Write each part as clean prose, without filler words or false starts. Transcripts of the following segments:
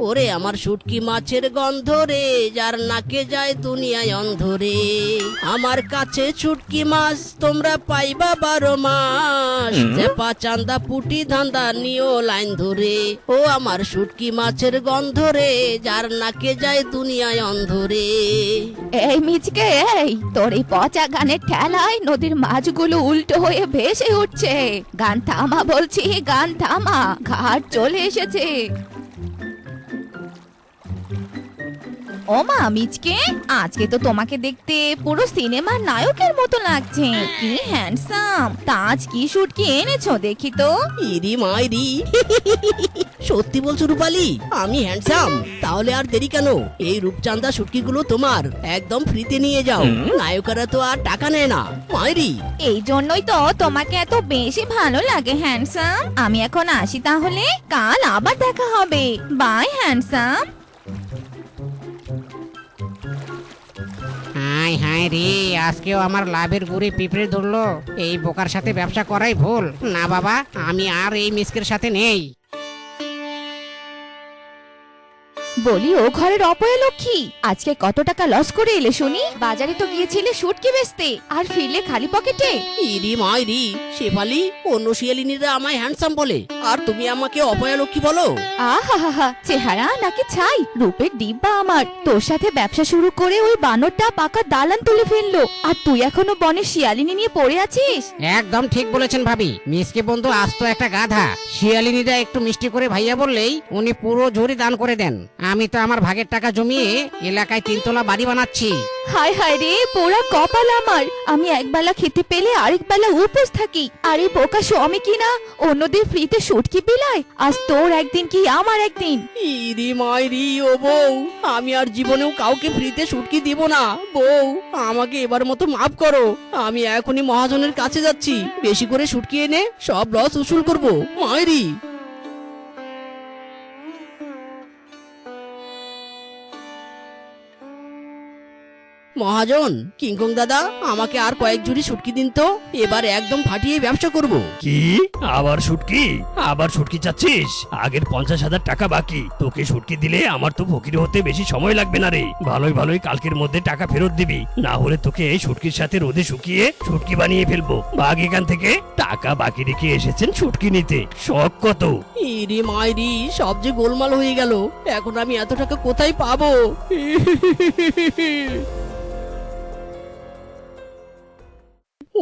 ওরে আমার শুটকি মাছের গন্ধ রে, যার নাকে যায় দুনিয়ায় অন্ধ রে। আমার কাছে শুটকি মাছ তোমরা পাইবা 12 মাস, চেপা চান্দা পুটি ধান্দা নিও লাইন ধরে। ও আমার শুটকি মাছের গন্ধ রে, যার নাকে যায় দুনিয়ায় অন্ধ রে। এই মিচকে, এই তোর এই পচা গানের ঠেলায় নদীর মাছগুলো উল্টো হয়ে ভেসে উঠছে। গান থামা বলছি, গান থামা, ঘাট চলে এসেছে। ও মা মিচকে, আজকে তো তোমাকে দেখতে পুরো সিনেমার নায়কের মতো লাগছে। কি হ্যান্ডসাম! তা আজ কি শুটকি এনেছো দেখি তো। ইরি মাইরি, সত্যি বলছো রূপালি? আমি হ্যান্ডসাম? তাহলে আর দেরি কেন, এই রূপচাঁদা শুটকিগুলো তোমার, একদম ফ্রিতে নিয়ে যাও। নায়করা তো আর টাকা নেয় না মাইরি। এই জন্যই তো তোমাকে এত বেশি ভালো লাগে হ্যান্ডসাম। আমি এখন আসি তাহলে, কাল আবার দেখা হবে। By handsome. হাই হাই রে, আজকেও আমার লাভের গুড়ি পিঁপড়ে ধরলো। এই বোকার সাথে ব্যবসা করাই ভুল। না বাবা, আমি আর এই মিসকের সাথে নেই। বলি ও ঘরের অপয়া লক্ষ্মী, আজকে কত টাকা লস করে এলে শুনি? বাজারে তো গিয়েছিলে শুটকি বেচতে, আর ফিরলে খালি পকেটে। ইরি মাইরি, শেফালি, অন্য শিয়ালিনীরা আমায় হ্যান্ডসাম বলে, আর তুমি আমাকে অপয়ালক্ষ্মী বলো? আহা, চেহারা নাকি ছাই, রূপের ডিব্বা আমার। তোর সাথে ব্যবসা শুরু করে ওই বানরটা পাকা দালান তুলে ফেললো, আর তুই এখনো বনের শিয়ালিনী নিয়ে পড়ে আছিস। একদম ঠিক বলেছেন ভাবি। মিসকে বন্ধু আস্ত একটা গাধা। শিয়ালিনীরা একটু মিষ্টি করে ভাইয়া বললেই উনি পুরো ঝুড়ি দান করে দেন। আমি তো আমার ভাগের টাকা জমিয়ে এলাকায় 3 তলা বাড়ি বানাচ্ছি। হায় হায় রে, পোড়া কপাল আমার। আমি একবেলা খেতে পেলে আরেক বেলা উপোস থাকি, আর এই বোকা স্বামী কিনা অন্যদের ফ্রিতে শুটকি বিলায়। আজ তোর একদিন কি আমার একদিন। ইরি মাইরি, ও বউ, আমি আর জীবনেও কাউকে ফ্রিতে শুটকি দিব না। বউ, আমাকে এবার মতো মাফ করো। আমি এখনই মহাজনের কাছে যাচ্ছি, বেশি করে শুটকি এনে সব লস উসুল করবো মাইরি। মহাজন, কিংকং দাদা, আমাকে আর কয়েক ঝুড়ি শুটকি দিন তো, এবার একদম ফাটিয়ে ব্যবসা করব। কি আবার শুটকি? আবার শুটকি চাচ্ছিস? আগের 50,000 টাকা বাকি, তোকে শুটকি দিলে আমার তো ফকির হতে বেশি সময় লাগবে না রে। ভালোই ভালোই কালকের মধ্যে টাকা ফেরত দিবি, না হলে তোকে এই শুটকির সাথে রোদে শুকিয়ে শুটকি বানিয়ে ফেলবো। ভাগ এখান থেকে। টাকা বাকি রেখে এসেছেন শুটকি নিতে, শখ কত! ইরি মাইরি, সব যে গোলমাল হয়ে গেল। এখন আমি এত টাকা কোথায় পাবো?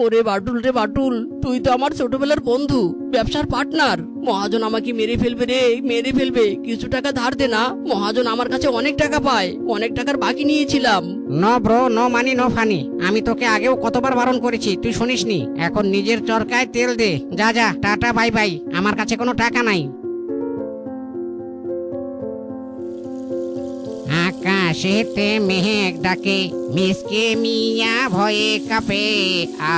ওরে বাটুল রে বাটুল, তুই তো আমার ছোটবেলার বন্ধু, ব্যবসার পার্টনার। মহাজন আমাকে মেরে ফেলবে রে, মেরে ফেলবে। কিছু টাকা ধার দে না, মহাজন আমার কাছে অনেক টাকা পায়, অনেক টাকার বাকি নিয়েছিলাম। No bro, no money no funny. আমি তোকে আগেও কতবার বারণ করেছি, তুই শুনিসনি। এখন নিজের চরকায় তেল দে। যা যা, টাটা বাই বাই, আমার কাছে কোনো টাকা নাই। আকাশেতে মেঘ ডাকে, মিসকে মিয়া ভয়ে কাঁপে,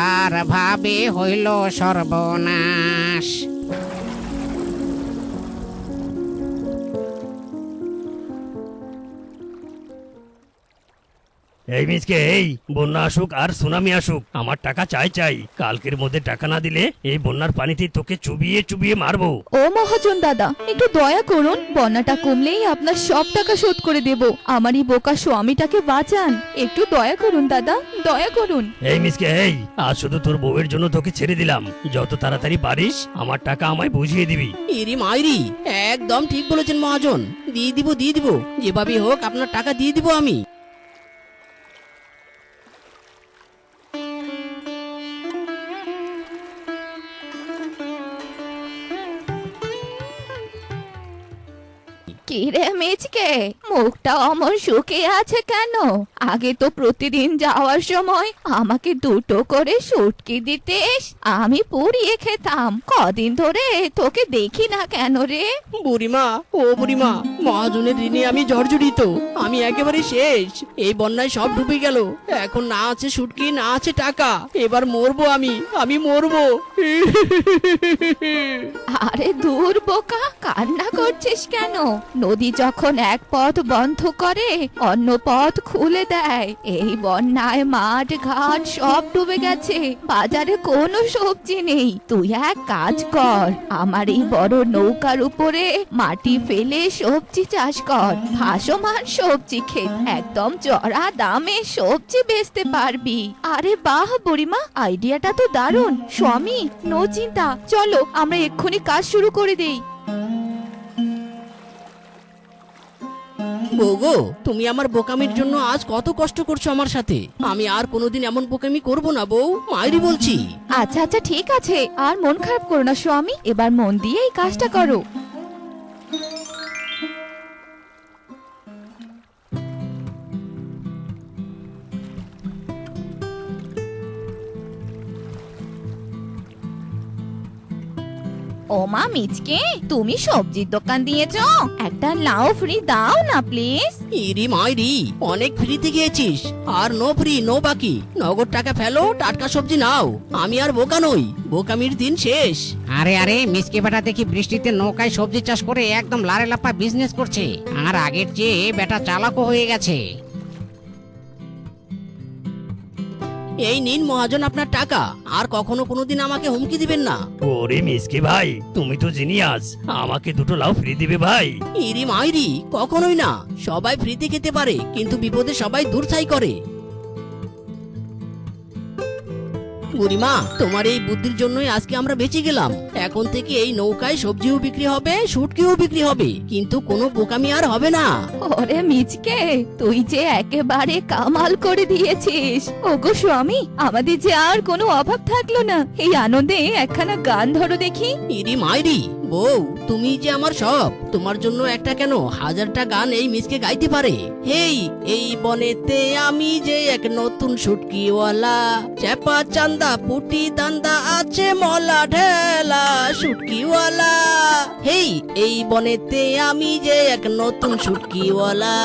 আর ভাবে হইল সর্বনাশ। এই মিচকে, এই বন্যা আসুক আর সুনামি আসুক, আমার টাকা চাই চাই। কালকের মধ্যে টাকা না দিলে এই বন্যার পানিতে তোকে চুবিয়ে চুবিয়ে মারবো। ও মহাজন দাদা, একটু দয়া করুন, বন্যাটা কমলেই আপনার সব টাকা শোধ করে দেব। আমার এই বোকা স্বামীটাকে বাঁচান, একটু দয়া করুন দাদা, দয়া করুন। এই মিচকে, এই আজ শুধু তোর বউয়ের জন্য তোকে ছেড়ে দিলাম। যত তাড়াতাড়ি পারিস আমার টাকা আমায় বুঝিয়ে দিবি। ইরি মাইরি, একদম ঠিক বলেছেন মহাজন। দিয়ে দিব, যেভাবে হোক আপনার টাকা দিয়ে দিব আমি। কি রে মেজকে, মুখটা অমন শুকিয়ে আছে কেন? আগে তো প্রতিদিন যাওয়ার সময় আমাকে 2টো করে শুটকি দিতিস, আমি পুড়িয়ে খেতাম। কদিন ধরে তোকে দেখি না কেন রে? বুড়িমা, ও বুড়িমা, মহাজনের ঋণে আমি জর্জরিত। আমি একেবারে শেষ। এই বন্যায় সব ডুবে গেল। এখন না আছে শুটকি, না আছে টাকা। এবার মরবো আমি মরবো। আরে দূর বোকা, কান্না করছিস কেন? নদী যখন এক পথ বন্ধ করে অন্য পথ খুলে দেয়। এই বন্যায় মাঠ ঘাট সব ডুবে গেছে, বাজারে কোনো সবজি নেই। তুই এক কাজ কর, আমার এই বড় নৌকার উপরে মাটি ফেলে সবজি চাষ কর। ভাসমান সবজি ক্ষেত, একদম চড়া দামে সবজি বেচতে পারবি। আরে বাহ বুড়িমা, আইডিয়াটা তো দারুণ। স্বামী, নো চিন্তা, চলো আমরা এক্ষুনি কাজ শুরু করে দেই। বউ গো, তুমি আমার বোকামির জন্য আজ কত কষ্ট করছো আমার সাথে। আমি আর কোনোদিন এমন বোকামি করব না বউ, মায়েরই বলছি। আচ্ছা আচ্ছা ঠিক আছে, আর মন খারাপ করো না স্বামী, এবার মন দিয়ে এই কাজটা করো। ও মা মিচকে, তুমি সবজির দোকান দিয়েছো, একটা লাউ ফ্রি দাও না প্লিজ। ইরি মাইরি, অনেক ফ্রিতে গিয়েছিস, আর নো ফ্রি নো বাকি। নগদ টাকা ফেলো, টাটকা সবজি নাও। আমি আর বোকা নই, বোকামির দিন শেষ। আরে আরে, মিসকে বেটা দেখি বৃষ্টিতে নৌকায় সবজি চাষ করে একদম লারে লাপ্পা বিজনেস করছে, আর আগের চেয়ে বেটা চালাকও হয়ে গেছে। এই নিন মহাজন আপনার টাকা, আর কখনো কোনোদিন আমাকে হুমকি দিবেন না। ওরে মিসকে ভাই, তুমি তো জিনিয়াস, আমাকে দুটো লাউ ফ্রি দিবে ভাই। ইরি মাইরি, কখনোই না। সবাই ফ্রিতে খেতে পারে, কিন্তু বিপদে সবাই দূর ছাই করে। বুড়িমা, তোমার এই বুদ্ধির জন্যই আজকে আমরা বেঁচে গেলাম। এখন থেকে এই নৌকায় সবজিও বিক্রি হবে, শুটকিও বিক্রি হবে, কিন্তু কোনো বোকামি আর হবে না। ওরে মিচকে, তুই যে একেবারে কামাল করে দিয়েছিস। ওগো স্বামী, আমাদের যে আর কোনো অভাব থাকলো না। এই আনন্দে একখানা গান ধরো দেখি। ইরি মাইরি, বউ তুমি যে আমার সব, তোমার জন্য একটা কেন 1000টা গান এই মিসকে গাইতে পারে। হেই, এই বনেতে আমি যে এক নতুন শুটকিওয়ালা, চেপা চান্দা পুটি দান্দা আছে মলা ঢেলা শুটকিওয়ালা। হেই, এই বনেতে আমি যে এক নতুন শুটকিওয়ালা।